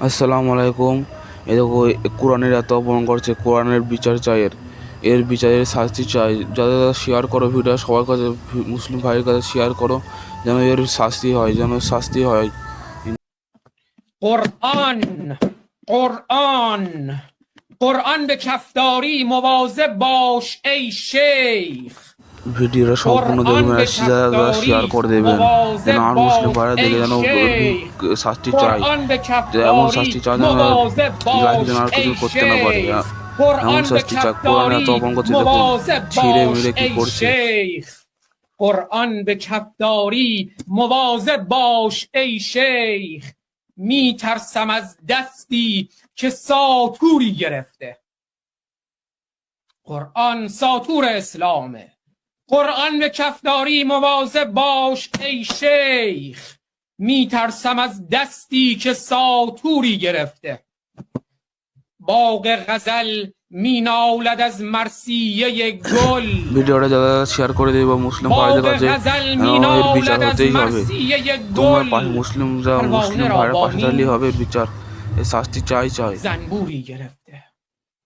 আসসালামু আলাইকুম। এ দেখো, কোরআনের এত অপমান করছে, কোরআনের বিচার চাই, এর বিচারের শাস্তি চাই। যারা যারা শেয়ার করো ভিডিও, সবার কাছে, মুসলিম ভাইয়ের কাছে শেয়ার করো, যেন এর শাস্তি হয়, যেন শাস্তি হয়। قرآن قرآن قرآن به کفداری مواظب باش ای شیخ ভিডিওটা সম্পূর্ণ قرآن দেখবেন به আর যারা যারা শেয়ার کفداری করে দেবেন, যেন مواظب আর মুসলিম باش ভাইরা দেখে ای যেন شیخ শাস্তি চাই। قرآن به এমন کفداری শাস্তি চাই যেন مواظب লাইফে باش যেন আর কিছু ای করতে না পারে। شیخ এমন قرآن به শাস্তি চাই। কোরআনে এত کفداری অপমান করছে, দেখুন مواظب ছিঁড়ে باش মিড়ে কি ای করছে। شیخ قرآن به کفداری مواظب باش ای شیخ می ترسم از دستی که ساطوری گرفته. قرآن ساطور اسلامه. قرآن به کفداری مواظب باش ای شیخ می ترسم از دستی که ساطوری گرفته. باغ غزل می نالد از مرثیه گل. ভিডিওটা যারা শেয়ার করে দেবে বা মুসলিম ভাইদের باغ কাছে, غزل যেন می এর বিচার نالد از হতেই হবে। مرثیه তোমরা گل. মুসলিমরা, پروانه মুসলিম را ভাইরা با পাশে থাকলেই হবে, এর বিচার, এর শাস্তি চাই চাই। زنبوری گرفت.